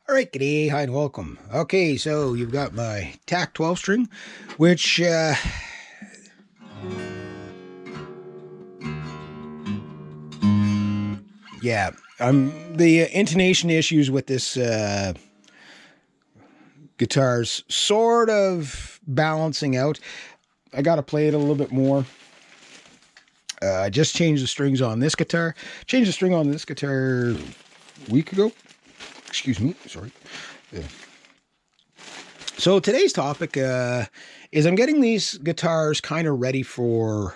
All right, g'day, hi, and welcome. Okay, so you've got my TAC 12 string, which, yeah, the intonation issues with this guitar's sort of balancing out. I got to play it a little bit more. I just changed the strings on this guitar. Changed the string on this guitar a week ago. Excuse me, sorry. Yeah. So today's topic is I'm getting these guitars kind of ready for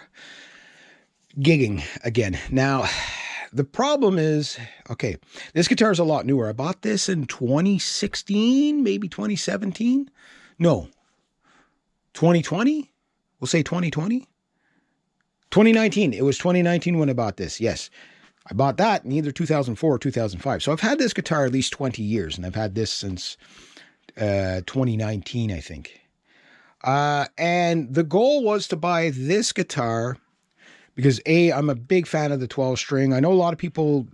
gigging again. Now, the problem is, okay, this guitar is a lot newer. I bought this in 2016, maybe 2017. No, 2020. We'll say 2020. 2019. It was 2019 when I bought this. Yes. I bought that in either 2004 or 2005. So I've had this guitar at least 20 years, and I've had this since 2019, I think. And the goal was to buy this guitar because I'm a big fan of the 12 string. I know a lot of people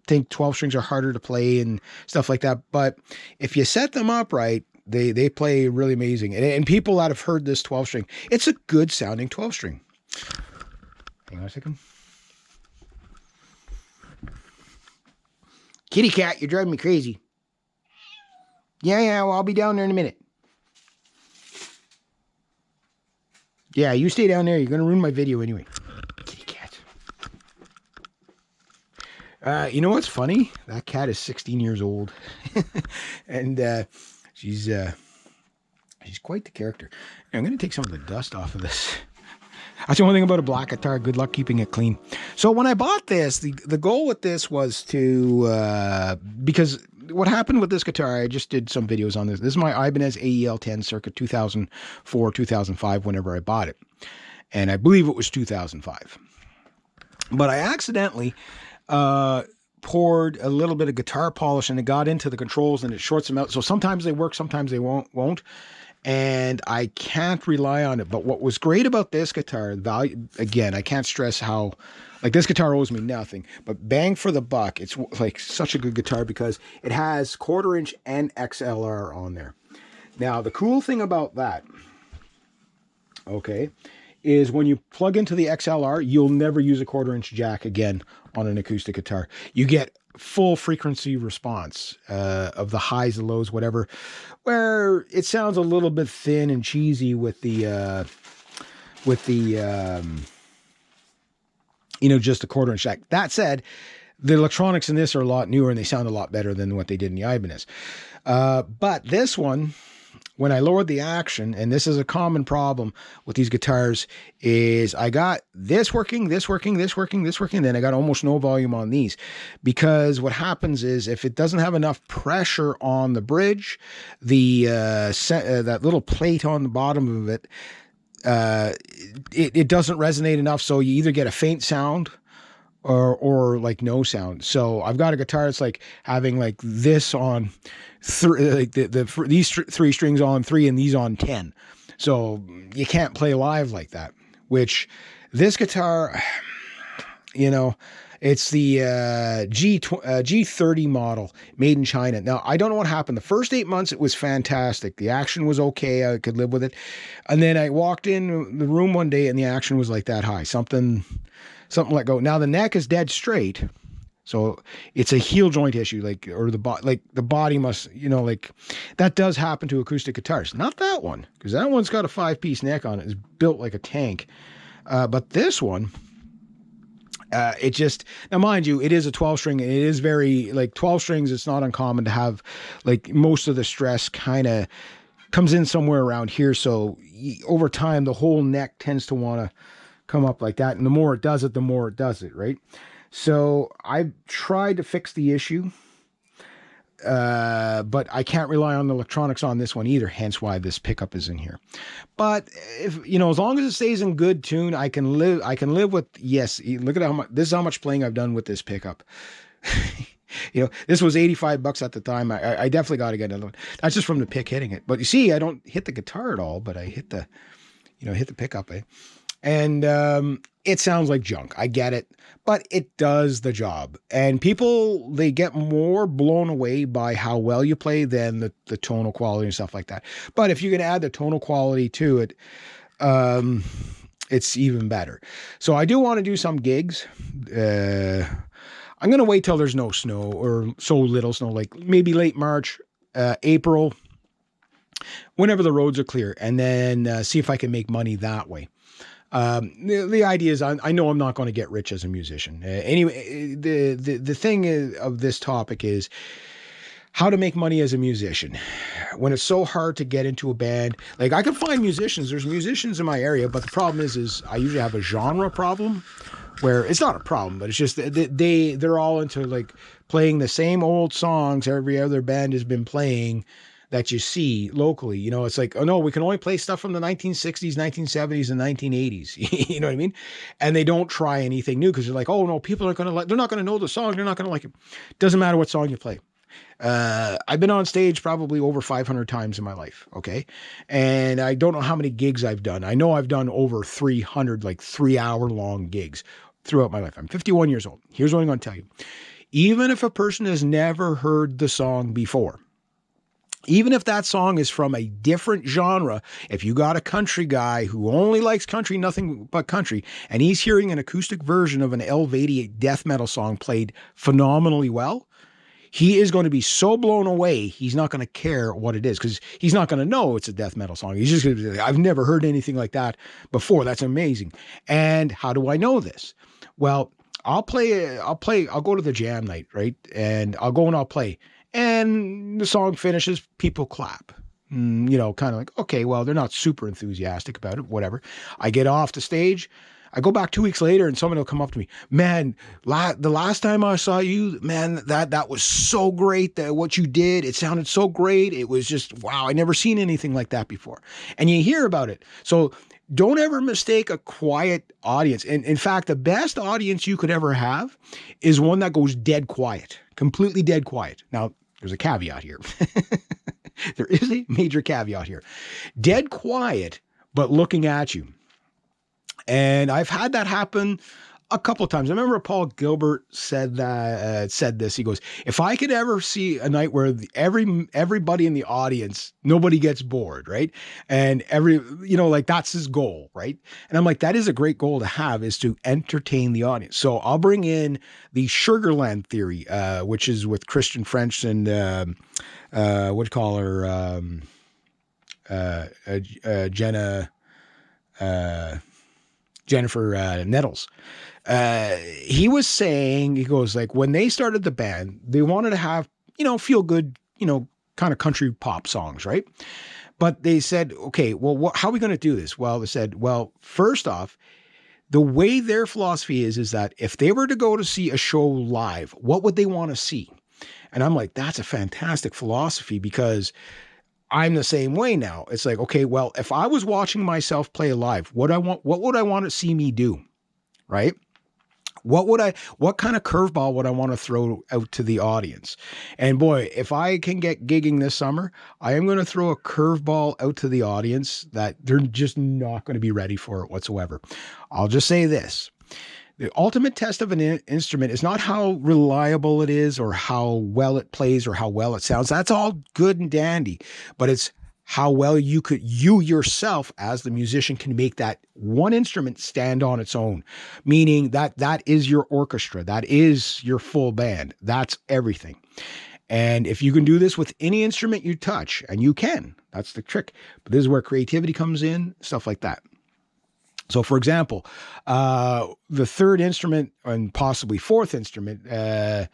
think 12 strings are harder to play and stuff like that, but if you set them up right, they play really amazing. And people that have heard this 12 string, it's a good sounding 12 string. Hang on a second. Kitty cat, you're driving me crazy. Yeah, well, I'll be down there in a minute. Yeah, you stay down there. You're going to ruin my video anyway. Kitty cat. You know what's funny? That cat is 16 years old. And she's quite the character. I'm going to take some of the dust off of this. That's the only thing about a black guitar. Good luck keeping it clean. So when I bought this, the goal with this was to, because what happened with this guitar, I just did some videos on this. This is my Ibanez AEL-10 circa 2004, 2005, whenever I bought it. And I believe it was 2005. But I accidentally poured a little bit of guitar polish and it got into the controls and it shorts them out. So sometimes they work, sometimes they won't. And I can't rely on it. But what was great about this guitar, value, again, I can't stress how, like, this guitar owes me nothing, but bang for the buck, it's like such a good guitar because it has 1/4 inch and XLR on there. Now, the cool thing about that, okay, is when you plug into the XLR, you'll never use a 1/4 inch jack again on an acoustic guitar. You get full frequency response of the highs, the lows, whatever, where it sounds a little bit thin and cheesy with the just a 1/4 inch jack. That said, the electronics in this are a lot newer and they sound a lot better than what they did in the Ibanez. But this one, when I lowered the action, and this is a common problem with these guitars, is I got this working, this working, this working, this working, then I got almost no volume on these. Because what happens is if it doesn't have enough pressure on the bridge, that little plate on the bottom of it, it doesn't resonate enough, so you either get a faint sound or like no sound. So I've got a guitar that's like having like this on like these three strings on 3 and these on 10. So you can't play live like that, which this guitar, it's the G30 model made in China. Now, I don't know what happened. The first 8 months, it was fantastic. The action was okay. I could live with it. And then I walked in the room one day and the action was like that high. Something let go. Now the neck is dead straight. So it's a heel joint issue, the body must, that does happen to acoustic guitars. Not that one, because that one's got a 5-piece neck on it. It's built like a tank. But this one, now mind you, it is a 12 string and it is very, 12 strings. It's not uncommon to have most of the stress kind of comes in somewhere around here. So over time, the whole neck tends to want to come up like that. And the more it does it, the more it does it, right? So I tried to fix the issue, but I can't rely on the electronics on this one either, hence why this pickup is in here. But if, as long as it stays in good tune, I can live with, yes, look at this is how much playing I've done with this pickup. This was $85 at the time. I definitely got to get another one. That's just from the pick hitting it. But you see, I don't hit the guitar at all, but I hit the, hit the pickup, And it sounds like junk. I get it, but it does the job. And people, they get more blown away by how well you play than the tonal quality and stuff like that. But if you can add the tonal quality to it, it's even better. So I do want to do some gigs. I'm going to wait till there's no snow or so little snow, like maybe late March, April, whenever the roads are clear, and then see if I can make money that way. The idea is I know I'm not going to get rich as a musician. Anyway, the thing of this topic is how to make money as a musician when it's so hard to get into a band. Like, I can find musicians. There's musicians in my area, but the problem is I usually have a genre problem where it's not a problem, but it's just they're all into like playing the same old songs every other band has been playing that you see locally. You know, it's like, oh no, we can only play stuff from the 1960s, 1970s, and 1980s. You know what I mean? And they don't try anything new because they're like, oh no, people are going to like, they're not going to know the song. They're not going to like it. Doesn't matter what song you play. I've been on stage probably over 500 times in my life. Okay. And I don't know how many gigs I've done. I know I've done over 300, like 3-hour long gigs throughout my life. I'm 51 years old. Here's what I'm going to tell you. Even if a person has never heard the song before, even if that song is from a different genre, if you got a country guy who only likes country, nothing but country, and he's hearing an acoustic version of an Elv88 death metal song played phenomenally well, he is going to be so blown away, he's not going to care what it is because he's not going to know it's a death metal song. He's just going to be like, I've never heard anything like that before. That's amazing. And how do I know this? Well, I'll go to the jam night, right? And I'll go and I'll play. And the song finishes, people clap. You know, kind of like, okay, well, they're not super enthusiastic about it, whatever. I get off the stage. I go back 2 weeks later and someone will come up to me, man, the last time I saw you, man, that was so great, that what you did, it sounded so great. It was just, wow, I never seen anything like that before. And you hear about it. So don't ever mistake a quiet audience. And in fact, the best audience you could ever have is one that goes dead quiet, completely dead quiet. Now, there's a caveat here. There is a major caveat here. Dead quiet, but looking at you. And I've had that happen a couple of times. I remember Paul Gilbert said this. He goes, if I could ever see a night where everybody in the audience, nobody gets bored, right? And like that's his goal, right? And I'm like, that is a great goal to have, is to entertain the audience. So I'll bring in the Sugarland theory, which is with Christian French and what do you call her? Jennifer Nettles. He was saying, he goes like, when they started the band, they wanted to have, feel good, kind of country pop songs, right? But they said, okay, well, how are we going to do this? Well, they said, well, first off, the way their philosophy is that if they were to go to see a show live, what would they want to see? And I'm like, that's a fantastic philosophy, because I'm the same way now. It's like, okay, well, if I was watching myself play live, what would I want to see me do? Right? What kind of curveball would I want to throw out to the audience? And boy, if I can get gigging this summer, I am going to throw a curveball out to the audience that they're just not going to be ready for it whatsoever. I'll just say this. The ultimate test of an instrument is not how reliable it is or how well it plays or how well it sounds. That's all good and dandy, but it's how well you yourself as the musician can make that one instrument stand on its own, meaning that is your orchestra. That is your full band. That's everything. And if you can do this with any instrument you touch, and you can, that's the trick. But this is where creativity comes in, stuff like that. So, for example, the third instrument and possibly fourth instrument, and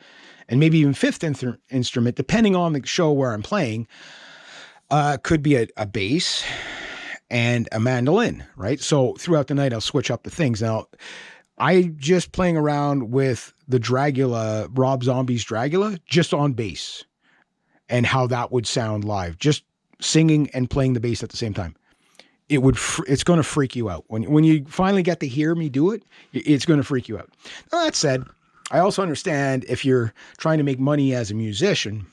maybe even fifth instrument, depending on the show where I'm playing, could be a bass and a mandolin, right? So throughout the night, I'll switch up the things. Now, I just playing around with the Dragula, Rob Zombie's Dragula, just on bass, and how that would sound live, just singing and playing the bass at the same time. It's going to freak you out. When you finally get to hear me do it, it's going to freak you out. Now, that said, I also understand if you're trying to make money as a musician,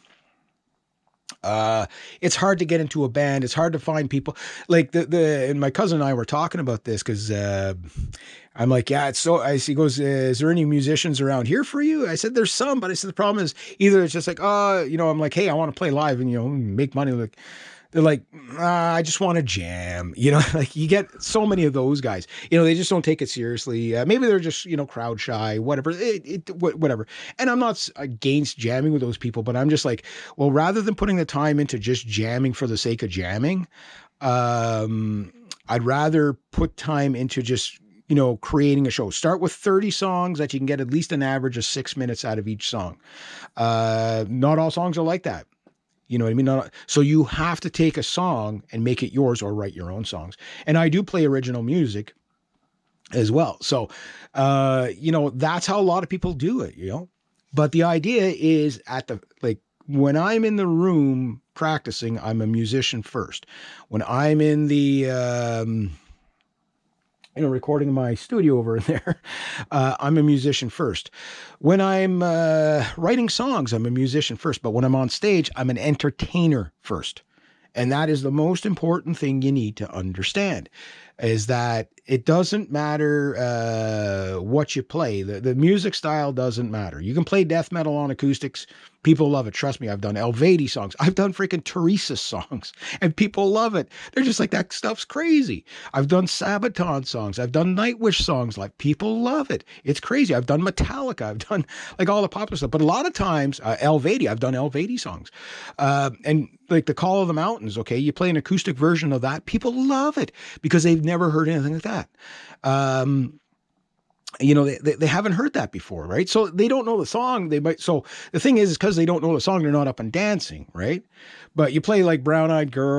It's hard to get into a band. It's hard to find people like and my cousin and I were talking about this because I'm like, yeah, it's so. He goes, is there any musicians around here for you? I said, there's some, but I said the problem is either it's just like, I'm like, hey, I want to play live and make money. Like they're like, I just want to jam. Like you get so many of those guys. They just don't take it seriously. Maybe they're just crowd shy, whatever. Whatever. And I'm not against jamming with those people, but I'm just like, well, rather than putting the time into just jamming for the sake of jamming, I'd rather put time into just creating a show. Start with 30 songs that you can get at least an average of 6 minutes out of each song. Not all songs are like that. You know what I mean? So you have to take a song and make it yours or write your own songs. And I do play original music as well. So, that's how a lot of people do it, But the idea is when I'm in the room practicing, I'm a musician first. When I'm in the, recording my studio over there, I'm a musician first. When I'm writing songs, I'm a musician first. But when I'm on stage, I'm an entertainer first. And that is the most important thing you need to understand, is that it doesn't matter what you play. The music style doesn't matter. You can play death metal on acoustics. People love it. Trust me, I've done Elvedi songs. I've done freaking Teresa songs, and people love it. They're just like, that stuff's crazy. I've done Sabaton songs. I've done Nightwish songs. Like, people love it. It's crazy. I've done Metallica. I've done like all the popular stuff. But a lot of times, Elvedi, I've done Elvedi songs. And like the Call of the Mountains, okay? You play an acoustic version of that. People love it because they've never heard anything like that. They haven't heard that before, right? So they don't know the song. So the thing is because they don't know the song, they're not up and dancing, right? But you play like Brown Eyed Girl